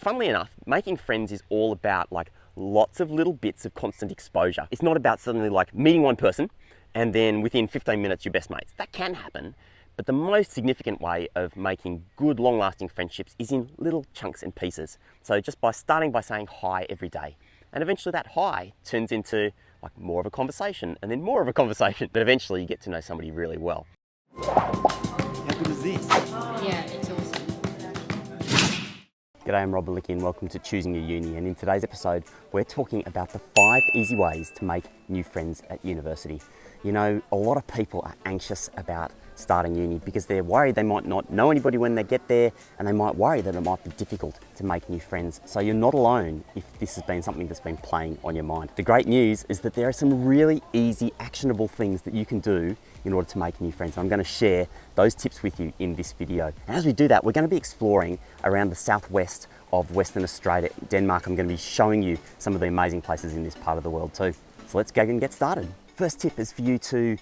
funnily enough, making friends is all about like lots of little bits of constant exposure. It's not about suddenly like meeting one person and then within 15 minutes you're best mates. That can happen, but the most significant way of making good long-lasting friendships is in little chunks and pieces. So just by starting by saying hi every day, and eventually that hi turns into like more of a conversation and then more of a conversation, but eventually you get to know somebody really well. How good is this? Yeah, it's awesome. G'day, I'm Rob Balicki and welcome to Choosing Your Uni, and in today's episode we're talking about the 5 easy ways to make new friends at university. You know, a lot of people are anxious about starting uni because they're worried they might not know anybody when they get there, and they might worry that it might be difficult to make new friends. So you're not alone if this has been something that's been playing on your mind. The great news is that there are some really easy, actionable things that you can do in order to make new friends. I'm going to share those tips with you in this video. And as we do that, we're going to be exploring around the southwest of Western Australia, Denmark. I'm going to be showing you some of the amazing places in this part of the world too. So let's go and get started. First tip is for you to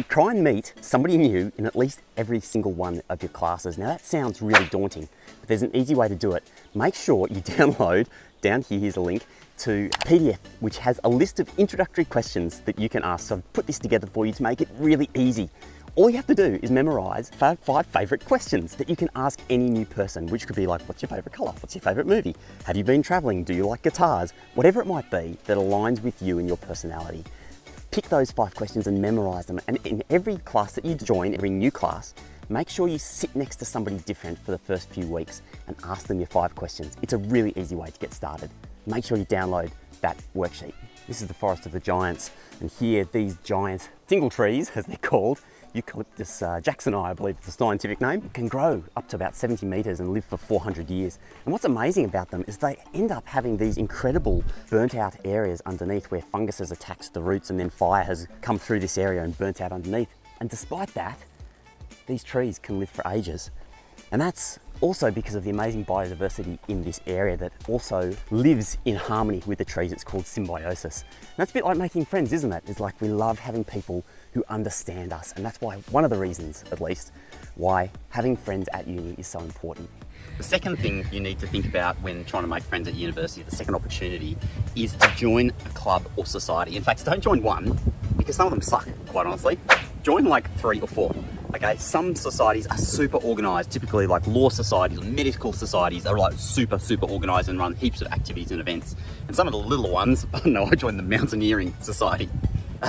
try and meet somebody new in at least every single one of your classes. Now that sounds really daunting, but there's an easy way to do it. Make sure you download, down here, here's a link, to a PDF which has a list of introductory questions that you can ask. So I've put this together for you to make it really easy. All you have to do is memorize 5 favorite questions that you can ask any new person, which could be like, what's your favorite color? What's your favorite movie? Have you been traveling? Do you like guitars? Whatever it might be that aligns with you and your personality. Pick those 5 questions and memorize them. And in every class that you join, every new class, make sure you sit next to somebody different for the first few weeks and ask them your 5 questions. It's a really easy way to get started. Make sure you download that worksheet. This is the Forest of the Giants, and here these giant single trees, as they're called, Eucalyptus jacksoni, I believe is the scientific name, can grow up to about 70 meters and live for 400 years. And what's amazing about them is they end up having these incredible burnt out areas underneath where fungus has attacked the roots and then fire has come through this area and burnt out underneath. And despite that, these trees can live for ages. And that's also because of the amazing biodiversity in this area that also lives in harmony with the trees. It's called symbiosis. And that's a bit like making friends, isn't it? It's like we love having people who understand us. And that's why, one of the reasons at least, why having friends at uni is so important. The second thing you need to think about when trying to make friends at university, the second opportunity, is to join a club or society. In fact, don't join one, because some of them suck, quite honestly. Join like 3 or 4. Okay, some societies are super organized, typically like law societies or medical societies are like super organized and run heaps of activities and events. And some of the little ones, I don't know, I joined the Mountaineering Society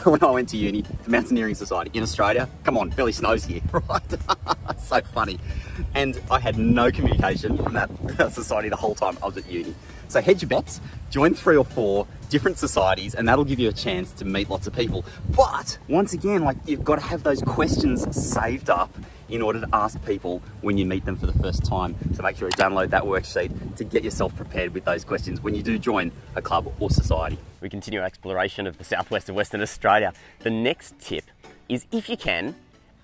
when I went to uni, the Mountaineering Society in Australia. Come on, barely snows here, right? So funny. And I had no communication from that society the whole time I was at uni. So hedge your bets, join 3 or 4 different societies, and that'll give you a chance to meet lots of people. But once again, like, you've got to have those questions saved up in order to ask people when you meet them for the first time. So make sure you download that worksheet to get yourself prepared with those questions when you do join a club or society. We continue our exploration of the southwest of Western Australia. The next tip is, if you can,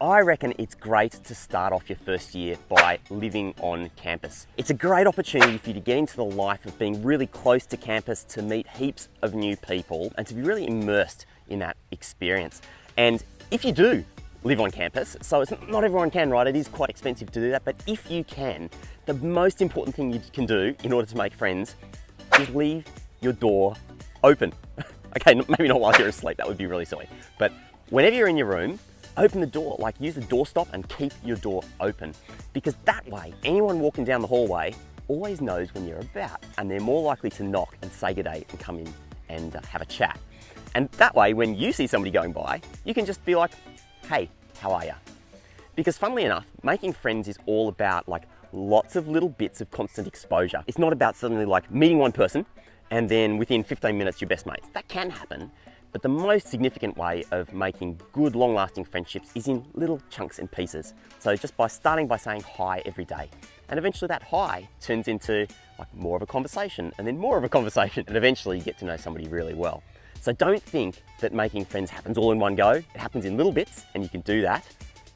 I reckon it's great to start off your first year by living on campus. It's a great opportunity for you to get into the life of being really close to campus, to meet heaps of new people and to be really immersed in that experience. And if you do live on campus, so it's not everyone can, right? It is quite expensive to do that, but if you can, the most important thing you can do in order to make friends is leave your door open. Okay, maybe not while you're asleep, that would be really silly, but whenever you're in your room, open the door, like use the doorstop and keep your door open, because that way anyone walking down the hallway always knows when you're about, and they're more likely to knock and say good day and come in and have a chat. And that way, when you see somebody going by, you can just be like, hey, how are you? Because funnily enough, making friends is all about like lots of little bits of constant exposure. It's not about suddenly like meeting one person and then within 15 minutes you're best mates. That can happen. But the most significant way of making good, long-lasting friendships is in little chunks and pieces. So just by starting by saying hi every day. And eventually that hi turns into like more of a conversation and then more of a conversation. And eventually you get to know somebody really well. So don't think that making friends happens all in one go. It happens in little bits, and you can do that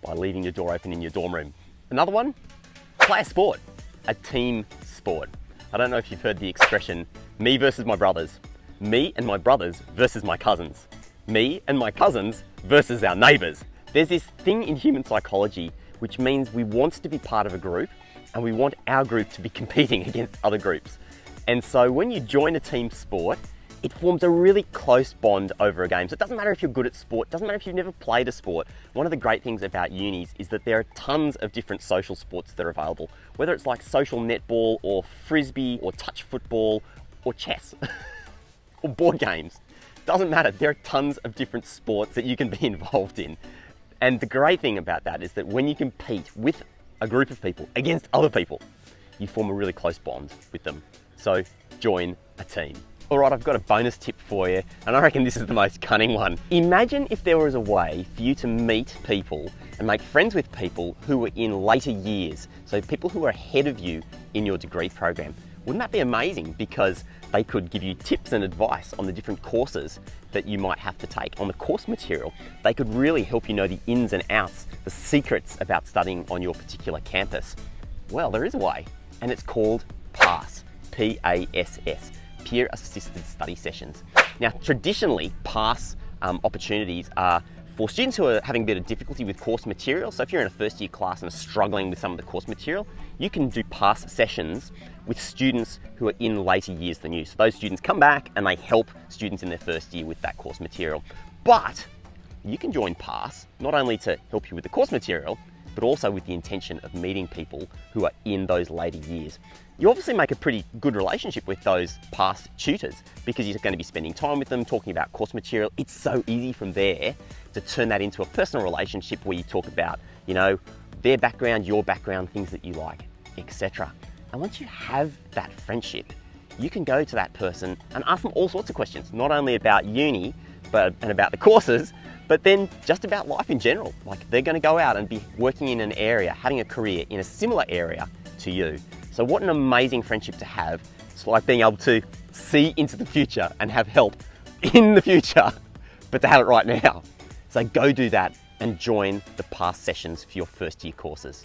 by leaving your door open in your dorm room. Another one, play a sport, a team sport. I don't know if you've heard the expression, me versus my brothers. Me and my brothers versus my cousins. Me and my cousins versus our neighbours. There's this thing in human psychology which means we want to be part of a group and we want our group to be competing against other groups. And so when you join a team sport, it forms a really close bond over a game. So it doesn't matter if you're good at sport, it doesn't matter if you've never played a sport. One of the great things about unis is that there are tons of different social sports that are available, whether it's like social netball or frisbee or touch football or chess or board games. Doesn't matter, there are tons of different sports that you can be involved in. And the great thing about that is that when you compete with a group of people against other people, you form a really close bond with them. So join a team. All right, I've got a bonus tip for you, and I reckon this is the most cunning one. Imagine if there was a way for you to meet people and make friends with people who were in later years, so people who are ahead of you in your degree program. Wouldn't that be amazing? Because they could give you tips and advice on the different courses that you might have to take, on the course material. They could really help you know the ins and outs, the secrets about studying on your particular campus. Well, there is a way, and it's called PASS, P-A-S-S. Peer Assisted Study Sessions. Now, traditionally, PASS opportunities are for students who are having a bit of difficulty with course material. So if you're in a first year class and are struggling with some of the course material, you can do PASS sessions with students who are in later years than you. So those students come back and they help students in their first year with that course material. But you can join PASS not only to help you with the course material, but also with the intention of meeting people who are in those later years. You obviously make a pretty good relationship with those PASS tutors because you're going to be spending time with them, talking about course material. It's so easy from there to turn that into a personal relationship where you talk about, you know, their background, your background, things that you like, etc. And once you have that friendship, you can go to that person and ask them all sorts of questions, not only about uni, and about the courses, but then just about life in general. Like they're going to go out and be working in an area, having a career in a similar area to you. So what an amazing friendship to have. It's like being able to see into the future and have help in the future, but to have it right now. So go do that and join the PASS sessions for your first year courses.